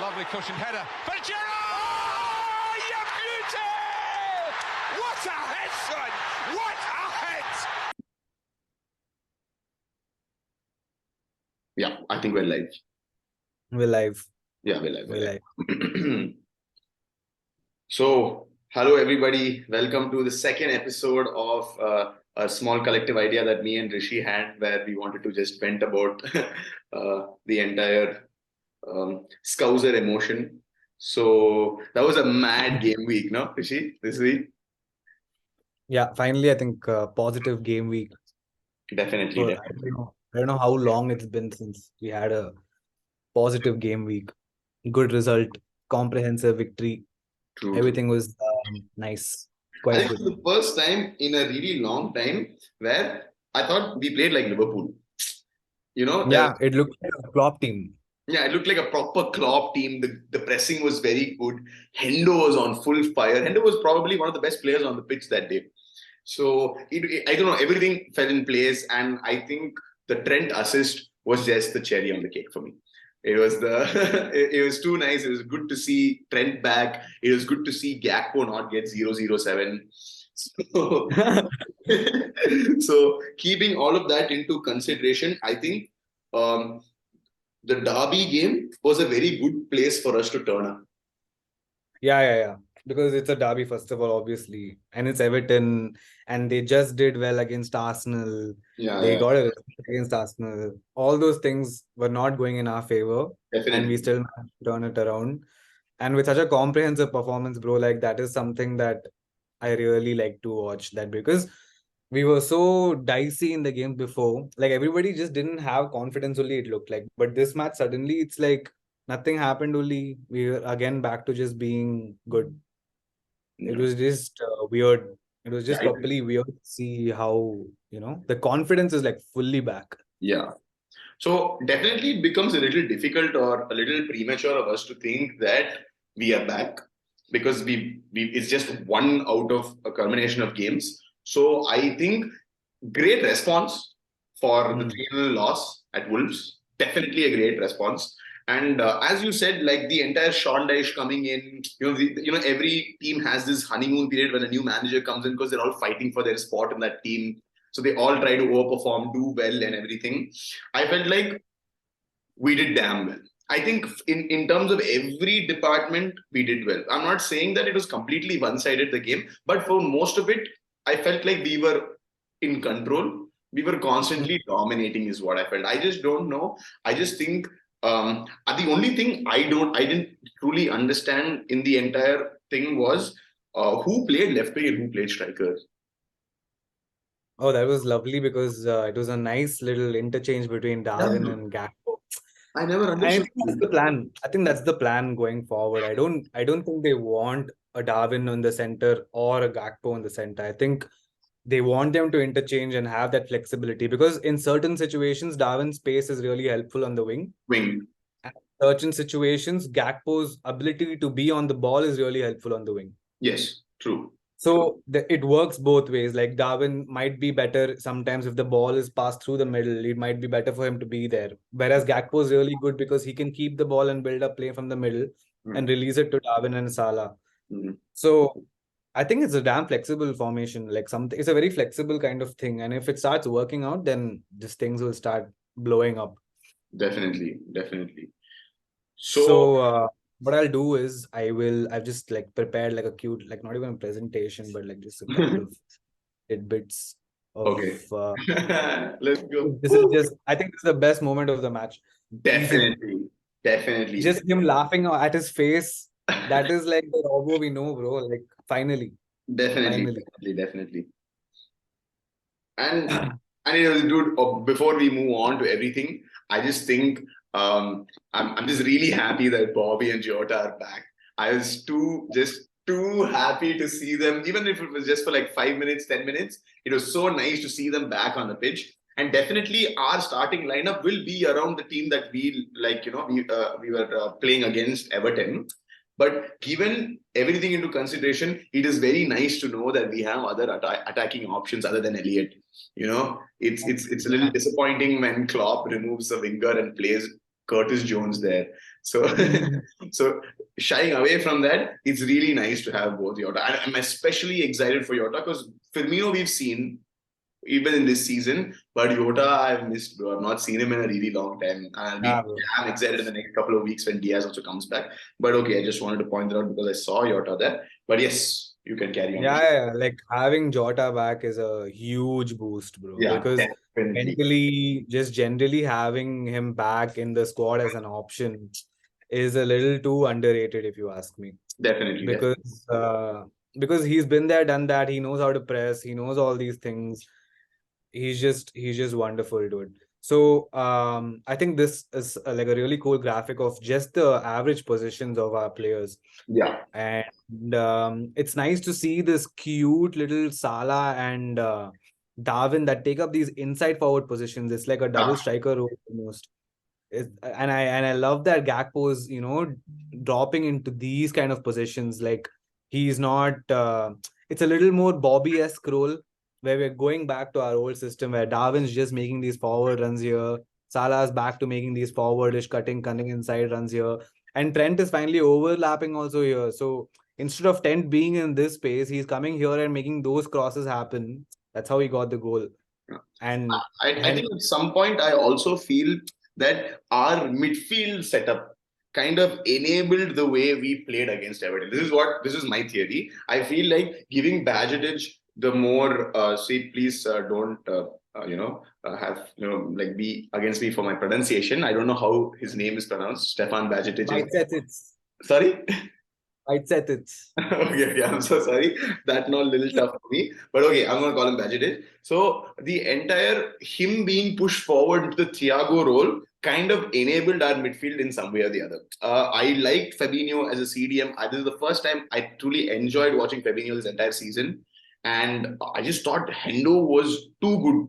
Lovely cushioned header. Fixture! Oh, you beauty! What a head, son! What a head! Yeah, I think we're live. We're live. Yeah, we're live. We're live. So, hello everybody. Welcome to the second episode of a small collective idea that me and Rishi had, where we wanted to just vent about the entire Scouser emotion. So that was a mad game week, no, Rishi, this week? Yeah, finally, I think positive game week. Definitely, So definitely. I don't know how long it's been since we had a positive game week. Good result, comprehensive victory. True, Everything was nice. I Quite think good. it's the first time in a really long time where I thought we played like Liverpool. You know, Yeah, it looked like a flop team. yeah, it looked like a proper Klopp team. The pressing was very good. Hendo was on full fire. Hendo was probably one of the best players on the pitch that day. So I don't know, everything fell in place, and I think the Trent assist was just the cherry on the cake for me. It was it was too nice. It was good to see Trent back. It was good to see Gakpo not get 007. So, so keeping all of that into consideration, I think um, the Derby game was a very good place for us to turn up. Yeah. Because it's a derby, first of all, obviously. And it's Everton. And they just did well against Arsenal. They got a result against Arsenal. All those things were not going in our favor. Definitely. And we still managed to turn it around. And with such a comprehensive performance, bro, like that is something that I really like to watch. That because we were so dicey in the game before. Like everybody just didn't have confidence, only it looked like. But this match, suddenly it's like nothing happened, only we were again back to just being good. It was just weird. It was just properly weird to see how, the confidence is like fully back. Yeah. So definitely it becomes a little difficult or a little premature of us to think that we are back, because we it's just one out of a culmination of games. So I think great response for the 3-0 loss at Wolves. Definitely a great response. And as you said, like the entire Sean Dyche coming in, every team has this honeymoon period when a new manager comes in, because they're all fighting for their spot in that team. So they all try to overperform, do well, and everything. I felt like we did damn well. I think in terms of every department, we did well. I'm not saying that it was completely one-sided, the game, but for most of it, I felt like we were in control. We were constantly dominating is what I felt. I just don't know. I just think the only thing I didn't truly understand in the entire thing was who played left wing and who played strikers. Oh, that was lovely, because it was a nice little interchange between Darwin and Gakpo. I never I understood. think that's the plan. I think that's the plan going forward. I don't think they want a Darwin on the center or a Gakpo on the center. I think they want them to interchange and have that flexibility, because in certain situations, Darwin's pace is really helpful on the wing. Wing. And in certain situations, Gakpo's ability to be on the ball is really helpful on the wing. Yes, true. So it works both ways. Like Darwin might be better sometimes if the ball is passed through the middle. It might be better for him to be there. Whereas Gakpo is really good because he can keep the ball and build up play from the middle and release it to Darwin and Salah. So I think it's a damn flexible formation. Like it's a very flexible kind of thing. And if it starts working out, then these things will start blowing up. Definitely. So what I'll do is I've just like prepared like a cute, like not even a presentation, but like just a couple of tidbits of Okay. Let's go. This is just, I think this is the best moment of the match. Definitely. Just him laughing at his face. That is like the Robo we know, bro. Like finally. Definitely. And it was, dude, before we move on to everything, I just think I'm just really happy that Bobby and Jota are back. I was too happy to see them, even if it was just for like 5 minutes, 10 minutes. It was so nice to see them back on the pitch. And definitely our starting lineup will be around the team that we were playing against Everton. But given everything into consideration, it is very nice to know that we have other attacking options other than Elliott. It's a little disappointing when Klopp removes a winger and plays Curtis Jones there. So, so shying away from that, it's really nice to have both Jota. I'm especially excited for Jota because Firmino we've seen even in this season, but Jota I've missed, bro. I've not seen him in a really long time. I'm excited in the next couple of weeks when Diaz also comes back. But okay, I just wanted to point that out because I saw Jota there. But yes, you can carry on. Yeah, like having Jota back is a huge boost, bro. Yeah, Because definitely. mentally, just generally having him back in the squad as an option is a little too underrated, if you ask me. Definitely. Because he's been there, done that. He knows how to press. He knows all these things. He's just wonderful, dude. So I think this is like a really cool graphic of just the average positions of our players. Yeah. And it's nice to see this cute little Salah and Darwin that take up these inside forward positions. It's like a double striker role almost. And I love that Gakpo is, dropping into these kind of positions. Like he's not. It's a little more Bobby-esque role where we're going back to our old system where Darwin's just making these forward runs here. Salah's back to making these forwardish cutting inside runs here. And Trent is finally overlapping also here. So instead of Trent being in this space, he's coming here and making those crosses happen. That's how he got the goal. And I think at some point I also feel that our midfield setup kind of enabled the way we played against Everton. This is my theory. I feel like giving Bajcetic the more please don't have like be against me for my pronunciation. I don't know how his name is pronounced. Stefan Bajcetic. Sorry. Bajcetic. Okay, I'm so sorry. That not a little tough for me. But okay, I'm gonna call him Bajcetic. So the entire him being pushed forward into the Thiago role kind of enabled our midfield in some way or the other. I liked Fabinho as a CDM. This is the first time I truly enjoyed watching Fabinho this entire season. And I just thought Hendo was too good.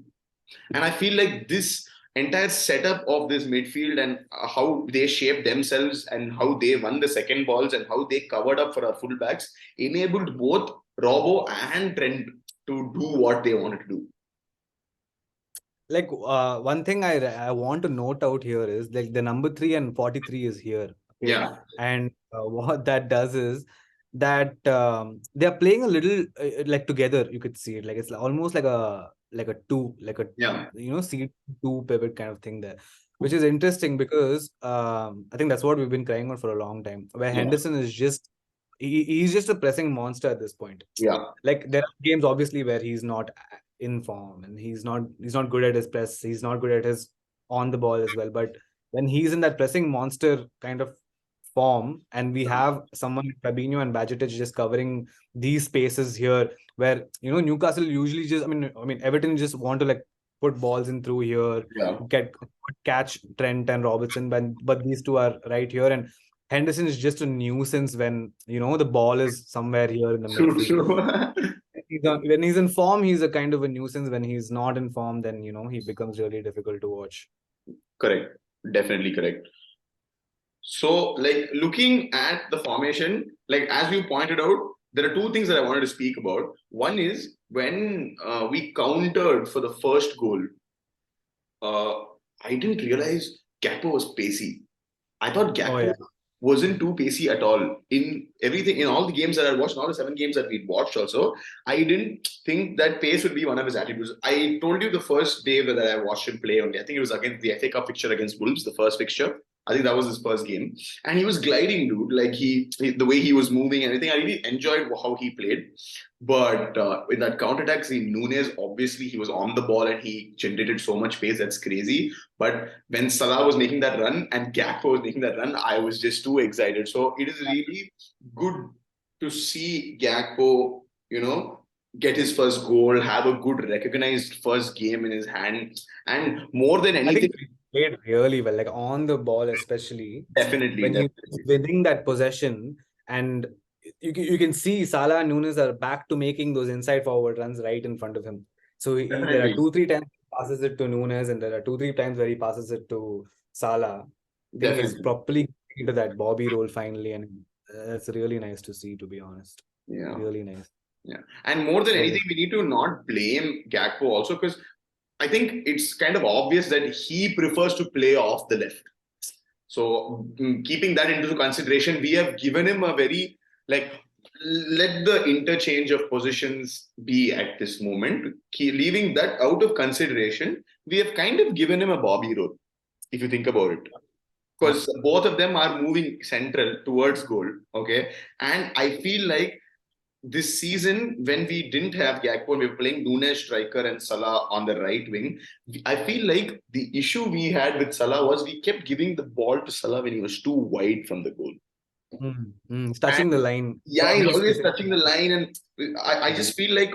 And I feel like this entire setup of this midfield and how they shaped themselves and how they won the second balls and how they covered up for our fullbacks enabled both Robbo and Trent to do what they wanted to do. Like one thing I want to note out here is like the number 3 and 43 is here. Okay? Yeah. And what that does is that they are playing a little like together. You could see it like it's almost like a two, like a C2 pivot kind of thing there, which is interesting because I think that's what we've been crying on for a long time. Where Henderson is just he's just a pressing monster at this point. Yeah. Like there are games obviously where he's not in form and he's not good at his press. He's not good at his on the ball as well. But when he's in that pressing monster kind of form, and we have someone like Fabinho and Bajcetic just covering these spaces here, where Newcastle usually just I mean Everton just want to like put balls in through here, catch Trent and Robertson, but these two are right here, and Henderson is just a nuisance when the ball is somewhere here in the midfield. When he's in form, he's a kind of a nuisance. When he's not in form, then he becomes really difficult to watch. Correct. Definitely correct. So, like looking at the formation, like as you pointed out, there are two things that I wanted to speak about. One is when we countered for the first goal, I didn't realize Gakpo was pacey. I thought Gakpo wasn't too pacey at all. In everything, in all the games that I watched, in all the 7 games that we'd watched also, I didn't think that pace would be one of his attributes. I told you the first day that I watched him play only. I think it was against the FA Cup fixture against Wolves, the first fixture. I think that was his first game. And he was gliding, dude. Like the way he was moving and everything, I really enjoyed how he played. But in that counter-attack, see, Núñez, obviously, he was on the ball and he generated so much pace. That's crazy. But when Salah was making that run and Gakpo was making that run, I was just too excited. So it is really good to see Gakpo, get his first goal, have a good recognized first game in his hand. And more than anything, played really well, like on the ball, especially. Definitely. When he's winning that possession, and you can see Salah and Núñez are back to making those inside forward runs right in front of him. So there are 2-3 times he passes it to Núñez, and there are 2-3 times where he passes it to Salah. I think he's properly into that Bobby role finally, and that's really nice to see, to be honest. Yeah. Really nice. Yeah. And more than anything, we need to not blame Gakpo also, because I think it's kind of obvious that he prefers to play off the left. So keeping that into consideration, we have given him a very let the interchange of positions be at this moment. Leaving that out of consideration, we have kind of given him a Bobby role, if you think about it. Because both of them are moving central towards goal, okay? And I feel like this season, when we didn't have Gakpo, we were playing Nunes striker and Salah on the right wing. I feel like the issue we had with Salah was we kept giving the ball to Salah when he was too wide from the goal. He's touching the line. Yeah, he's always touching the line, and I just feel like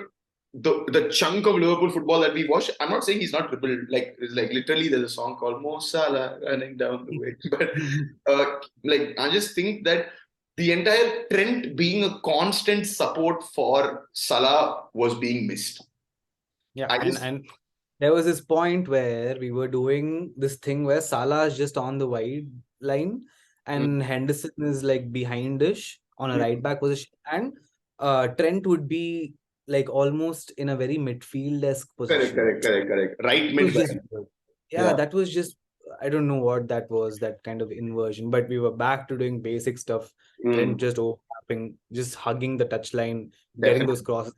the chunk of Liverpool football that we watch. I'm not saying he's not dribbled. Like literally, there's a song called Mo Salah running down the way. But I just think that the entire Trent being a constant support for Salah was being missed. Yeah, and there was this point where we were doing this thing where Salah is just on the wide line and Henderson is like behind-ish on a right back position, and Trent would be like almost in a very midfield-esque position. Correct. Right mid. Yeah, that was just, I don't know what that was, that kind of inversion, but we were back to doing basic stuff. Trent just overlapping, just hugging the touchline, getting those crosses.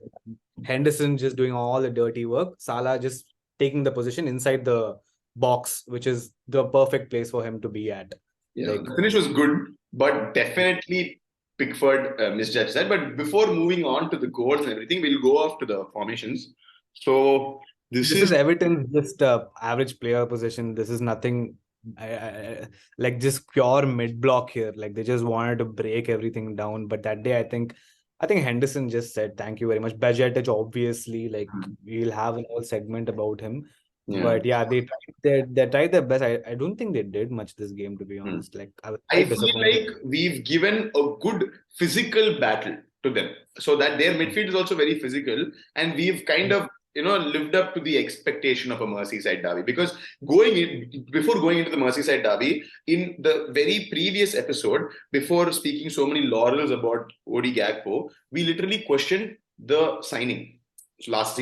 Henderson just doing all the dirty work. Salah just taking the position inside the box, which is the perfect place for him to be at. Yeah, the finish was good, but definitely Pickford misjudged that. But before moving on to the goals and everything, we'll go off to the formations. So this is Everton's just average player position. This is nothing like just pure mid block here. Like they just wanted to break everything down. But that day, I think Henderson just said thank you very much. Bajcetic, obviously, like we'll have a whole segment about him. Yeah. But yeah, they tried their best. I don't think they did much this game, to be honest. Like I feel like we've given a good physical battle to them, so that their midfield is also very physical, and we've kind of lived up to the expectation of a Merseyside derby. Because before going into the Merseyside derby, in the very previous episode, before speaking so many laurels about Odi Gakpo, we literally questioned the signing last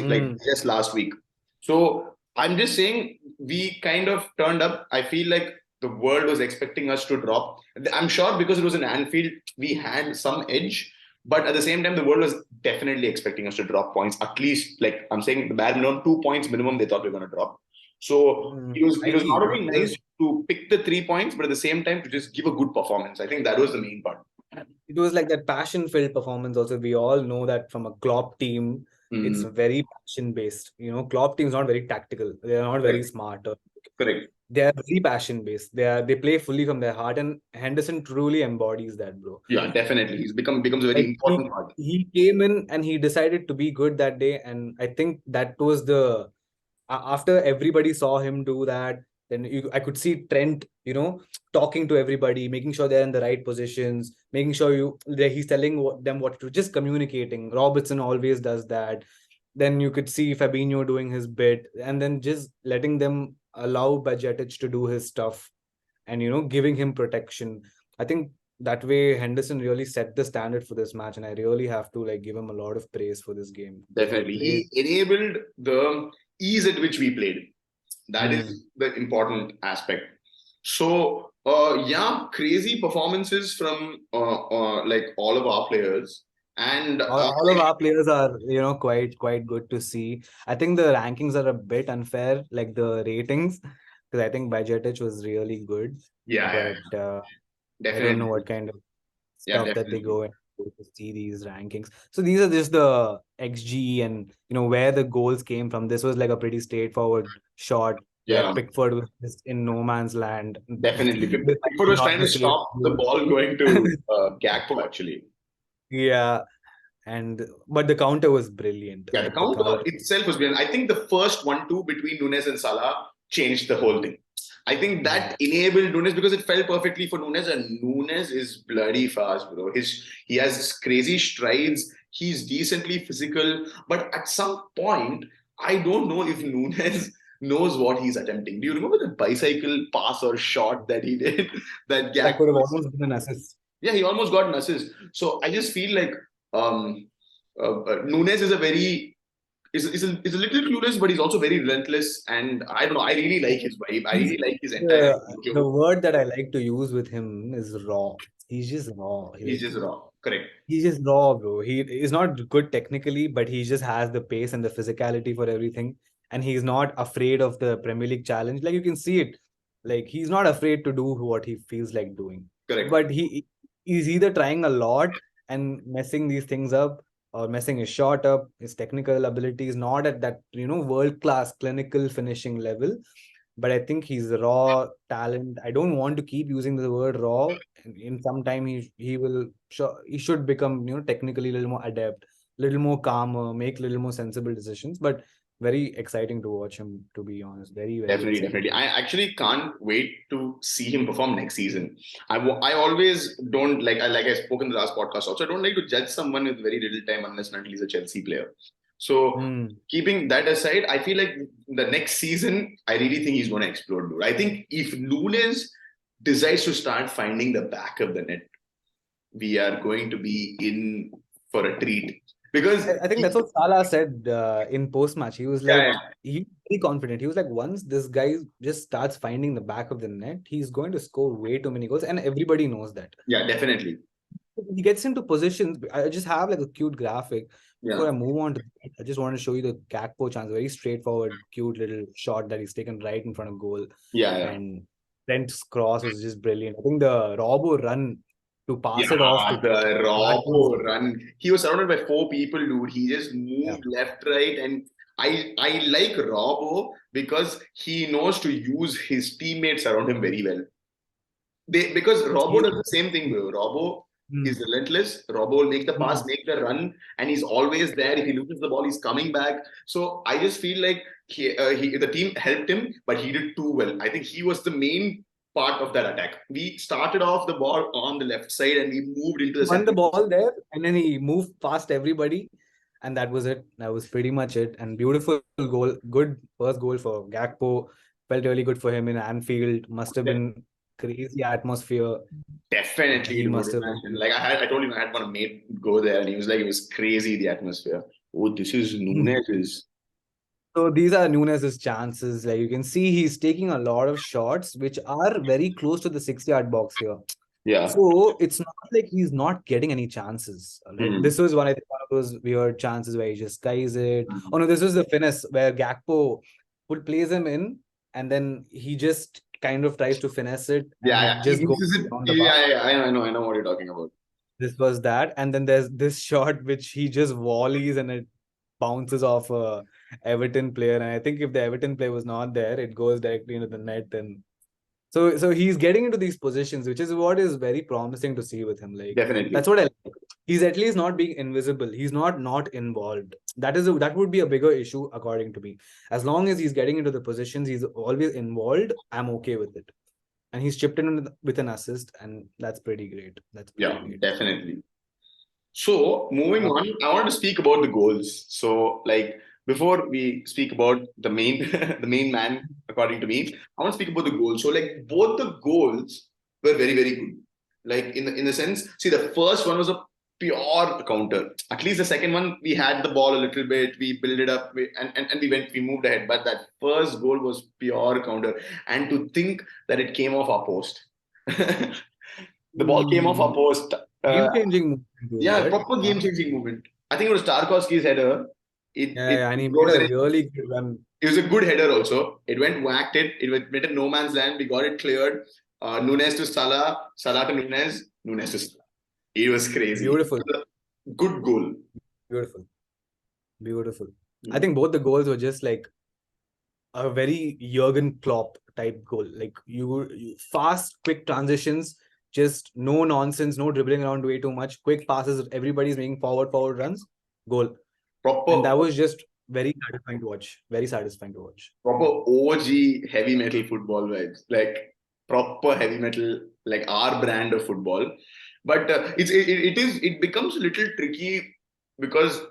week. So I'm just saying we kind of turned up. I feel like the world was expecting us to drop. I'm sure because it was in Anfield, we had some edge. But at the same time, the world was definitely expecting us to drop points. At least, like I'm saying, the bare minimum, 2 points minimum, they thought we were going to drop. So it was not only nice to pick the 3 points, but at the same time to just give a good performance. I think that was the main part. It was like that passion-filled performance. Also, we all know that from a Klopp team, it's very passion-based. Klopp team's not very tactical. They are not very smart. Correct. They are very passion-based. They play fully from their heart, and Henderson truly embodies that, bro. Yeah, definitely. He's becomes a very important part. He came in and he decided to be good that day, and I think that was after everybody saw him do that. Then I could see Trent, talking to everybody, making sure they're in the right positions, making sure he's telling them what to do, just communicating. Robertson always does that. Then you could see Fabinho doing his bit, and then just letting them allow Bajcetic to do his stuff, and giving him protection. I think that way Henderson really set the standard for this match, and I really have to give him a lot of praise for this game. Definitely, he enabled the ease at which we played. That is the important aspect. So, crazy performances from all of our players. And all of our players are, quite good to see. I think the rankings are a bit unfair, like the ratings, because I think Bajcetic was really good. Yeah, but definitely. I don't know what kind of stuff that they go into to see these rankings. So these are just the XG and where the goals came from. This was like a pretty straightforward shot. Yeah, Pickford was just in no man's land. Definitely, Pickford was trying to stop the ball going to Gakpo actually. Yeah, but the counter was brilliant. Yeah, the counter itself was brilliant. I think the first 1-2 between Nunes and Salah changed the whole thing. I think that enabled Nunes because it fell perfectly for Nunes, and Nunes is bloody fast, bro. He has crazy strides. He's decently physical, but at some point, I don't know if Nunes knows what he's attempting. Do you remember the bicycle pass or shot that he did? That could have almost been an assist. Yeah, he almost got an assist. So I just feel like Nunes is a very is a little clueless, but he's also very relentless. And I don't know. I really like his vibe. I really like his entire The word that I like to use with him is raw. He's just raw. He's just raw. Correct. He's just raw, bro. He is not good technically, but he just has the pace and the physicality for everything. And he's not afraid of the Premier League challenge. Like you can see it. Like he's not afraid to do what he feels like doing. Correct. But he's either trying a lot and messing these things up or messing his shot up. His technical ability is not at that, world-class clinical finishing level. But I think he's raw talent. I don't want to keep using the word raw. In some time, he should become technically a little more adept, a little more calmer, make a little more sensible decisions. But very exciting to watch him. To be honest, very definitely. I actually can't wait to see him perform next season. I always don't like I spoke in the last podcast also. I don't like to judge someone with very little time unless and until he's a Chelsea player. So keeping that aside, I feel like the next season, I really think he's going to explode, dude. I think if Nunes decides to start finding the back of the net, we are going to be in for a treat. Because I think that's what Salah said in post-match. He was like, he was very confident. He was like, once this guy just starts finding the back of the net, he's going to score way too many goals. And everybody knows that. Yeah, definitely. He gets into positions. I just have like a cute graphic. Before I move on to that, I just want to show you the Gakpo chance. Very straightforward, cute little shot that he's taken right in front of goal. And Trent's cross was just brilliant. I think the Robbo run to pass it off. The Robbo run. He was surrounded by 4 people, dude. He just moved left, right. And I like Robbo because he knows to use his teammates around him very well. Because Robbo does the same thing, bro. Robbo is relentless. Robbo will make the pass, make the run, and he's always there. If he loses the ball, he's coming back. So I just feel like the team helped him, but he did too well. I think he was the main part of that attack. We started off the ball on the left side and we moved into the center. Won the ball there, and then he moved past everybody. And that was it. That was pretty much it. And beautiful goal. Good first goal for Gakpo. Felt really good for him in Anfield. Must have been crazy atmosphere. Definitely. He must have. Like I told him I had one mate go there and he was like, it was crazy, the atmosphere. Oh, this is Nunes. So these are Nunes' chances. Like you can see he's taking a lot of shots which are very close to the 6-yard box here. Yeah. So it's not like he's not getting any chances. Right? This was one of those weird chances where he just skies it. Oh no, this was the finesse where Gakpo plays him in and then he just kind of tries to finesse it. Just goes I know what you're talking about. This was that. And then there's this shot which he just volleys and it bounces off a Everton player. And I think if the Everton player was not there, it goes directly into the net. And so he's getting into these positions, which is what is very promising to see with him. Like definitely, that's what I like. He's at least not being invisible. He's not involved. That would be a bigger issue according to me. As long as he's getting into the positions, he's always involved. I'm okay with it. And he's chipped in with an assist, and that's pretty great. That's great. Definitely. So moving on, I want to speak about the goals. So like before we speak about the main man, according to me, I want to speak about the goals. So like both the goals were very, very good. Like in the sense, see the first one was a pure counter. At least the second one, we had the ball a little bit, we built it up, and we moved ahead. But that first goal was pure counter. And to think that it came off our post. The ball came off our post. Game-changing movement. Proper game-changing movement. I think it was Tarkowski's header. And he made a really good run. It was a good header also. It whacked it. It went in no man's land. We got it cleared. Nunes to Salah. Salah to Nunes. Nunes to Salah. It was crazy. Beautiful. Good goal. Beautiful. I think both the goals were just like a very Jurgen Klopp type goal. Like you fast, quick transitions, just no nonsense, no dribbling around way too much. Quick passes. Everybody's making forward runs. Goal. Proper. And that was just very satisfying to watch. Proper OG heavy metal football vibes. Like proper heavy metal, like our brand of football. But it becomes a little tricky because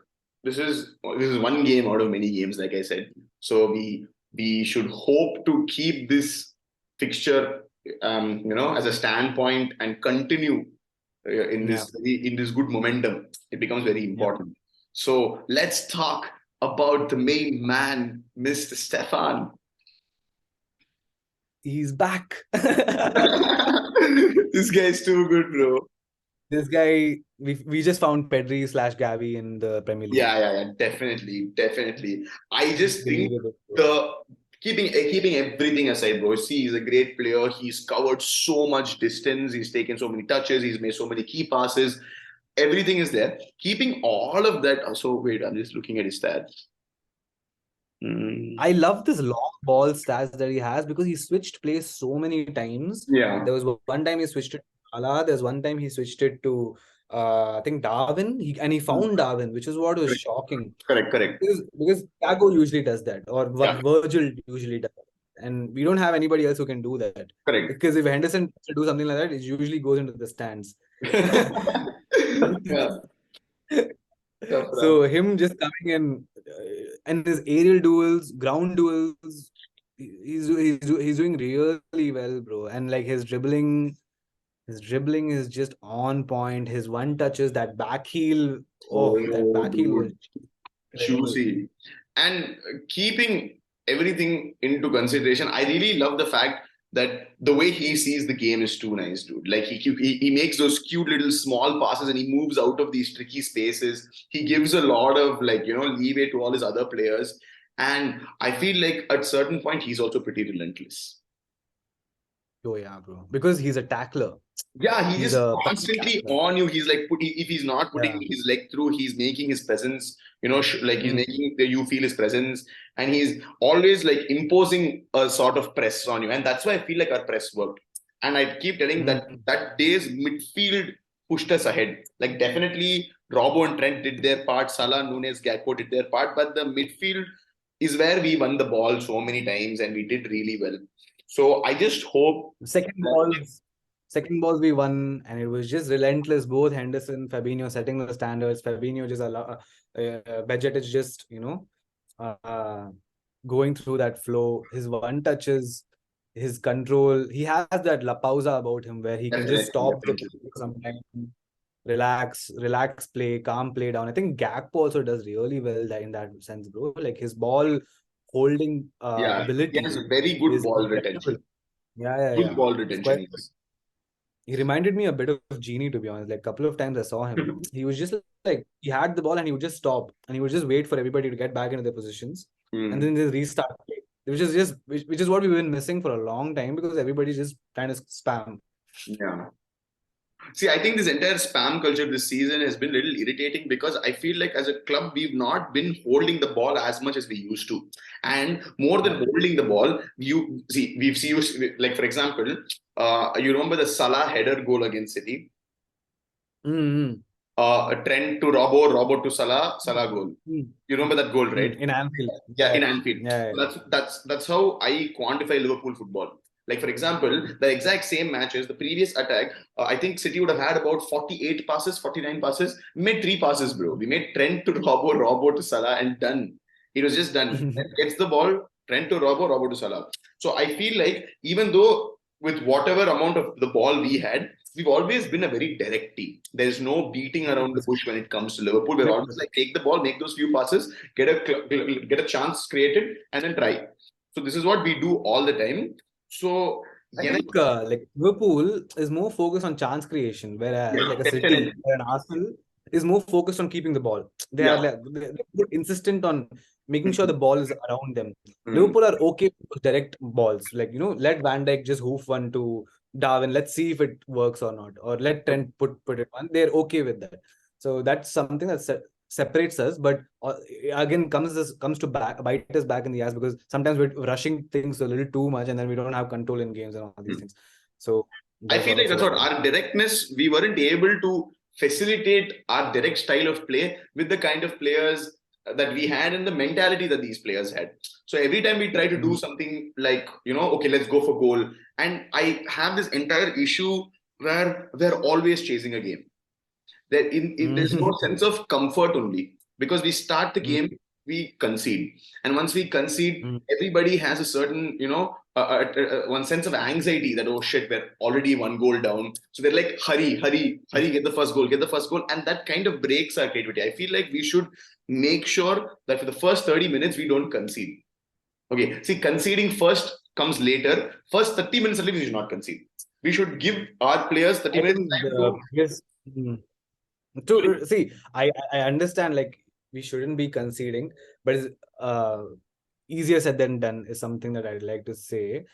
this is one game out of many games, like I said. So we should hope to keep this fixture, as a standpoint and continue in this good momentum. It becomes very important. So let's talk about the main man, Mr. Stefan. He's back. This guy is too good, bro. This guy, we just found Pedri / Gavi in the Premier League. Yeah, definitely. I just think Unbelievable. the keeping everything aside, bro. See, he's a great player. He's covered so much distance. He's taken so many touches. He's made so many key passes. Everything is there. Keeping all of that. So wait, I'm just looking at his stats. I love this long ball stats that he has because he switched plays so many times. Yeah. There was one time he switched it to Salah. There's one time he switched it to I think Darwin. He found Darwin, which is what was shocking. Correct. Because Thiago usually does that, or Yeah. Virgil usually does that. And we don't have anybody else who can do that. Correct. Because if Henderson wants to do something like that, it usually goes into the stands. Yeah. So him just coming in and his aerial duels, ground duels, he's doing really well, bro. And like his dribbling is just on point. His one touches, that back heel, that back heel was juicy. And keeping everything into consideration, I really love the fact that the way he sees the game is too nice, dude. Like he makes those cute little small passes and he moves out of these tricky spaces. He gives a lot of leeway to all his other players. And I feel like at certain point he's also pretty relentless. Oh yeah, bro. Because he's a tackler. Yeah, he's just constantly on you. He's like if he's not putting his leg through, he's making his presence, he's making you feel his presence, and he's always like imposing a sort of press on you. And that's why I feel like our press worked. And I keep telling that day's midfield pushed us ahead. Like definitely Robbo and Trent did their part, Salah, Nunes, Gakpo did their part, but the midfield is where we won the ball so many times and we did really well. So I just hope second balls we won, and it was just relentless. Both Henderson, Fabinho setting the standards. Fabinho just Bejet is just going through that flow. His one touches, his control. He has that La Pausa about him where he can just stop the play sometimes, relax play, calm play down. I think Gakpo also does really well in that sense, bro. Like his ball holding ability. He has very good ball retention. Good ball retention. He reminded me a bit of Genie, to be honest. Like a couple of times I saw him, he was just like he had the ball and he would just stop and he would just wait for everybody to get back into their positions and then just restart play. Which is what we've been missing for a long time because everybody's just trying to spam. Yeah. See, I think this entire spam culture this season has been a little irritating because I feel like as a club, we've not been holding the ball as much as we used to. And more than holding the ball, we've seen, like, for example, you remember the Salah header goal against City? Mm-hmm. Trent to Robbo to Salah goal. You remember that goal, right? In Anfield. Yeah, in Anfield. Yeah. That's how I quantify Liverpool football. Like, for example, the exact same matches, the previous attack, I think City would have had about 49 passes. We made 3 passes, bro. We made Trent to Robbo to Salah, and done. It was just done. Gets the ball, Trent to Robbo to Salah. So I feel like even though with whatever amount of the ball we had, we've always been a very direct team. There's no beating around the bush when it comes to Liverpool. We're always like, take the ball, make those few passes, get a chance created, and then try. So this is what we do all the time. So I think like Liverpool is more focused on chance creation, whereas like a City or an Arsenal is more focused on keeping the ball. They're insistent on making sure the ball is around them. Liverpool are okay with direct balls, like let Van Dijk just hoof one to Darwin. Let's see if it works or not, or let Trent put it on. They're okay with that. So that's something that separates us, but again comes to bite us back in the ass because sometimes we're rushing things a little too much and then we don't have control in games and all these things. So I feel like that's what our directness, we weren't able to facilitate our direct style of play with the kind of players that we had and the mentality that these players had. So every time we try to do something like, okay, let's go for goal. And I have this entire issue where we're always chasing a game. There's no sense of comfort only because we start the game, we concede. And once we concede, everybody has a certain, one sense of anxiety that, oh shit, we're already 1 goal down. So they're like, hurry, get the first goal. And that kind of breaks our creativity. I feel like we should make sure that for the first 30 minutes, we don't concede. Okay, see, conceding first comes later. First 30 minutes, at least we should not concede. We should give our players 30 minutes time to yes. To see, I understand, like, we shouldn't be conceding, but it's easier said than done is something that I'd like to say.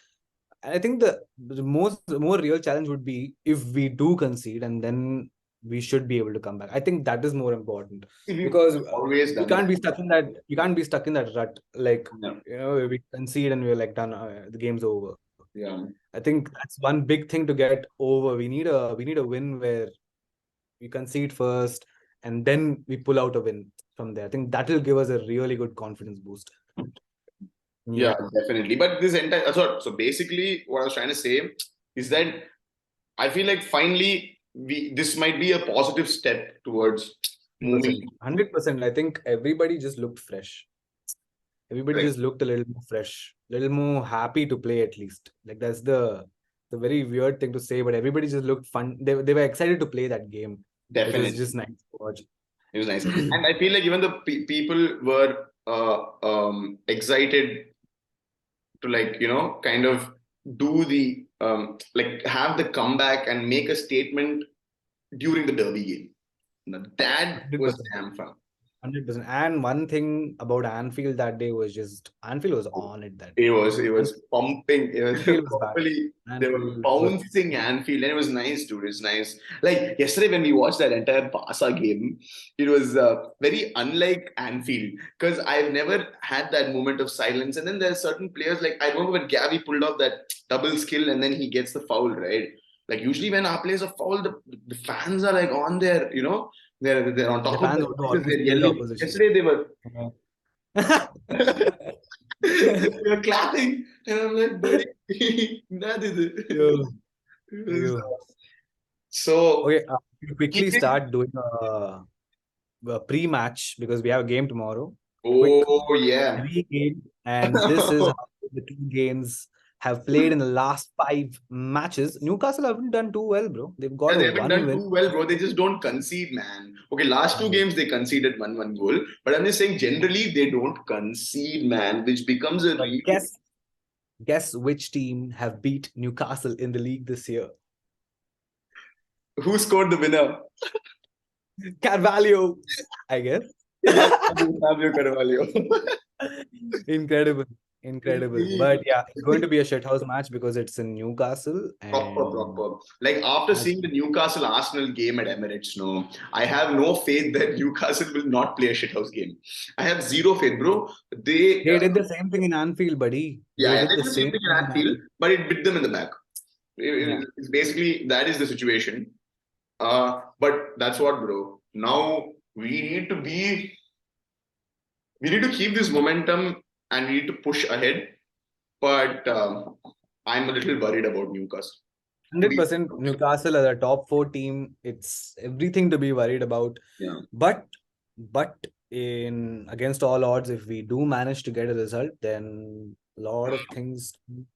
I think the more real challenge would be if we do concede, and then we should be able to come back. I think that is more important, because always you can't be stuck in that. You can't be stuck in that rut. Like, no. We concede and we're like done. The game's over. Yeah, I think that's one big thing to get over. We need a win where we concede first and then we pull out a win from there. I think that will give us a really good confidence boost. Yeah, definitely. But this entire so basically what I was trying to say is that I feel like finally this might be a positive step towards moving. 100%. I think everybody just looked fresh. Everybody just looked a little more fresh, a little more happy to play at least. Like, that's the very weird thing to say, but everybody just looked fun. They were excited to play that game. Definitely. It was just nice to watch. It was nice. And I feel like even the people were excited to, like, kind of do the like have the comeback and make a statement during the derby game. Now, that was damn fun. 100%. And one thing about Anfield that day was just Anfield was on it that day. It was pumping. It was properly. They were bouncing Anfield, and it was nice, dude. It's nice. Like yesterday when we watched that entire Barca game, it was very unlike Anfield, because I've never had that moment of silence. And then there are certain players, like I remember when Gavi pulled off that double skill and then he gets the foul, right? Like usually when our players are fouled, the fans are like on their, they're on top of the they're yelling. Yesterday they were they were clapping, and I'm like, buddy, that is it. So okay, we'll quickly start doing a pre-match because we have a game tomorrow. Oh yeah, game, and this is how the two games have played in the last 5 matches. Newcastle haven't done too well, bro. They've got they haven't done too well, bro. They just don't concede, man. Okay, last 2 games they conceded 1 goal, but I'm just saying generally they don't concede, man, which becomes a guess which team have beat Newcastle in the league this year? Who scored the winner? Carvalho, I guess. Fabio Carvalho. Incredible. But yeah, it's going to be a shithouse match because it's in Newcastle. And... Proper. Like after seeing the Newcastle Arsenal game at Emirates, no, I have no faith that Newcastle will not play a shithouse game. I have zero faith, bro. They did the same thing in Anfield, buddy. Yeah, they did the same thing in Anfield, but it bit them in the back. It's basically, that is the situation. But that's what, bro. Now we need to keep this momentum and we need to push ahead. But I'm a little worried about Newcastle. 100% Newcastle as a top 4 team. It's everything to be worried about. Yeah. But in against all odds, if we do manage to get a result, then a lot of things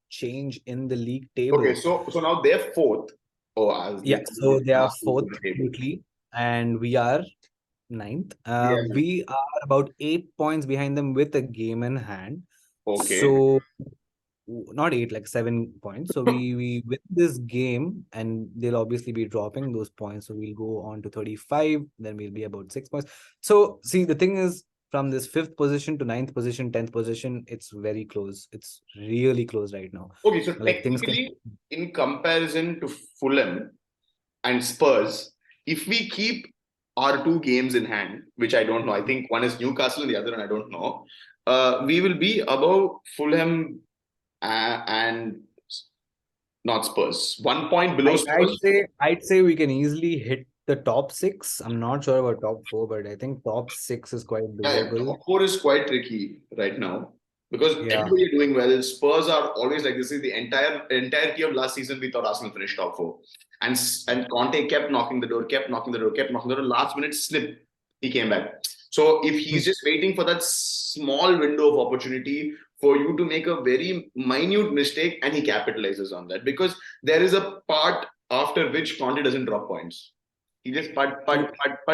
change in the league table. Okay, so now they're 4th. So they are 4th quickly, and we are 9th. We are about 8 points behind them with a game in hand. Okay. So not 8, like 7 points. So we win this game, and they'll obviously be dropping those points. So we'll go on to 35. Then we'll be about 6 points. So see, the thing is, from this 5th position to 9th position, 10th position, it's very close. It's really close right now. Okay, so like technically, in comparison to Fulham and Spurs, if we keep our 2 games in hand, which I don't know, I think one is Newcastle and the other one I don't know, we will be above Fulham and not Spurs. 1 point below Spurs. I'd say we can easily hit the top 6. I'm not sure about top 4, but I think top 6 is quite doable. Top 4 is quite tricky right now because everybody are doing well. Spurs are always like this. Is the entirety of last season we thought Arsenal finished top 4, and Conte kept knocking the door. Last minute slip, he came back. So if he's just waiting for that small window of opportunity for you to make a very minute mistake, and he capitalizes on that, because there is a part after which Conte doesn't drop points. He just putt,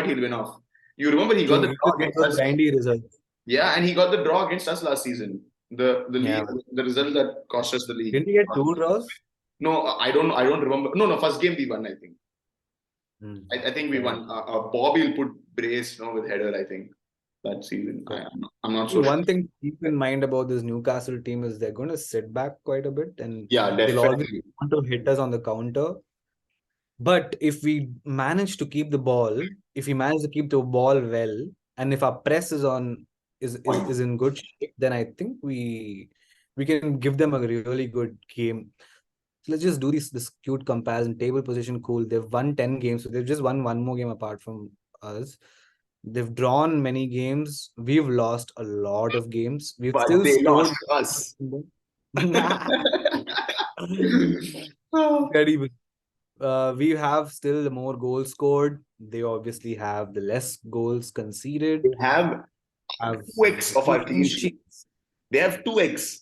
he'll win off. You remember he got the draw against us. Results. Yeah, and he got the draw against us last season. The Yeah, league, the result that cost us the league. Didn't he get 2 draws? No, I don't remember. No, first game we won, I think. I think we Fair. won. Bobby will put brace, with header, I think, that season. I'm not so One sure. thing to keep in mind about this Newcastle team is they're going to sit back quite a bit, and Yeah, they'll always definitely. want to hit us on the counter. But if we manage to keep the ball, if we manage to keep the ball well, and if our press is in good shape, then I think we can give them a really good game. So let's just do this cute comparison. Table position, cool. They've won 10 games, so they've just won one more game apart from us. They've drawn many games. We've lost a lot of games. We've But still they scored. lost us. Incredible. We have still more goals scored. They obviously have the less goals conceded. They have 2x of our clean sheets. They have 2x.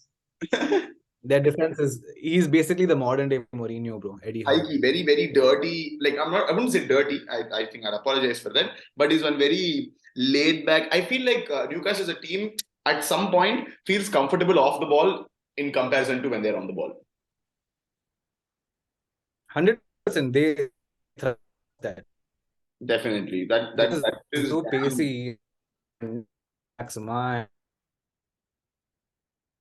Their defense he's basically the modern day Mourinho, bro. Eddie Howe. Very, very dirty. Like, I wouldn't say dirty. I think I'd apologize for that. But he's one very laid back. I feel like Newcastle as a team at some point feels comfortable off the ball in comparison to when they're on the ball. 100%. They trust that. Definitely. That is so pacey. Maxima.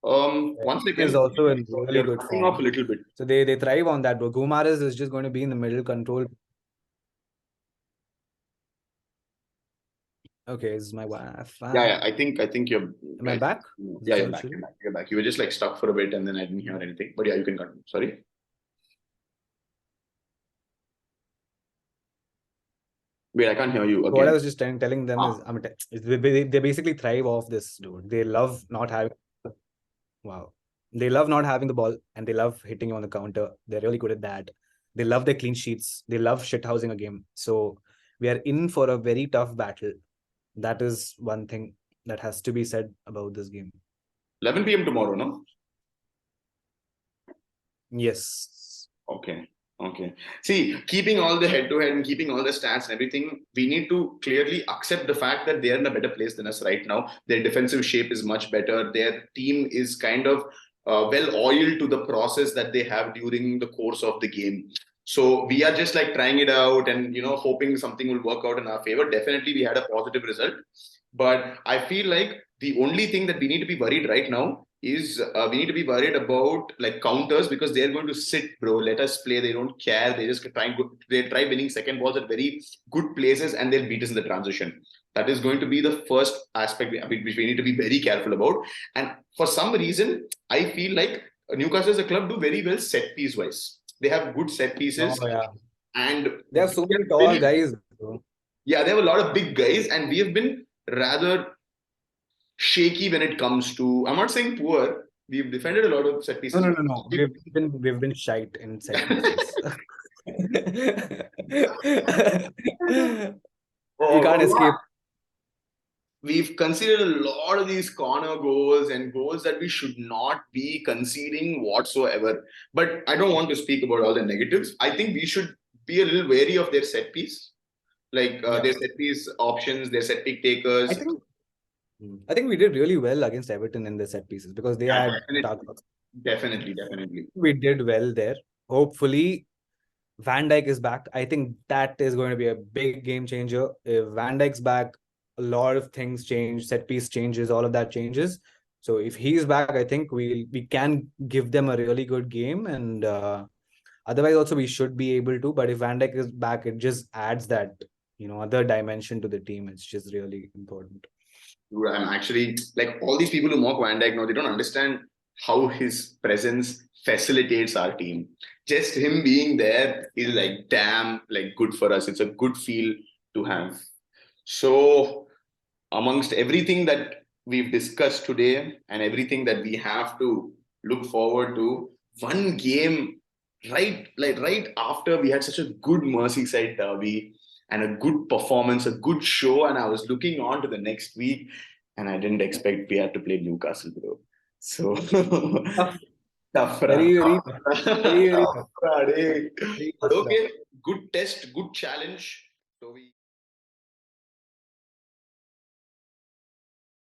Once again is also in really good form. Off a little bit. So they thrive on that, bro. Gumares is just going to be in the middle control. Okay, this is my wife. Yeah. I think you're. Am I back? Yeah, you're back. You're back. You were just like stuck for a bit, and then I didn't hear anything. But yeah, you can continue. Sorry. Wait, I can't hear you again. What I was just telling them is, they basically thrive off this, dude. They love not having. Wow. They love not having the ball, and they love hitting you on the counter. They're really good at that. They love their clean sheets. They love shithousing a game. So we are in for a very tough battle. That is one thing that has to be said about this game. 11 p.m. tomorrow, no? Yes. Okay. See, keeping all the head-to-head and keeping all the stats and everything, we need to clearly accept the fact that they're in a better place than us right now. Their defensive shape is much better. Their team is kind of well-oiled to the process that they have during the course of the game. So we are just like trying it out and, hoping something will work out in our favor. Definitely, we had a positive result. But I feel like the only thing that we need to be worried right now is we need to be worried about like counters, because they're going to sit, bro. Let us play. They don't care. They just try winning second balls at very good places, and they'll beat us in the transition. That is going to be the first aspect which we need to be very careful about. And for some reason, I feel like Newcastle as a club do very well set piece wise. They have good set pieces. Oh, yeah. And they have so many tall guys, bro. Yeah, they have a lot of big guys, and we have been rather shaky when it comes to. I'm not saying poor. We've defended a lot of set pieces. No. We've been shite in set pieces. You can't escape. We've conceded a lot of these corner goals and goals that we should not be conceding whatsoever. But I don't want to speak about all the negatives. I think we should be a little wary of their set piece, like their set piece options, their set pick takers. I think we did really well against Everton in the set pieces, because they had targets. Definitely. We did well there. Hopefully, Van Dijk is back. I think that is going to be a big game changer. If Van Dijk's back, a lot of things change. Set piece changes. All of that changes. So if he's back, I think we can give them a really good game. And otherwise, also we should be able to. But if Van Dijk is back, it just adds that other dimension to the team. It's just really important. I'm actually like, all these people who mock Van Dijk now, they don't understand how his presence facilitates our team. Just him being there is like, damn, like good for us. It's a good feel to have. So amongst everything that we've discussed today and everything that we have to look forward to, one game right after we had such a good Merseyside derby and a good performance, a good show, and I was looking on to the next week, and I didn't expect we had to play Newcastle, bro. So Tough. tough, Very, very, very, very tough, tough. But Very tough. okay, good test, good challenge. So we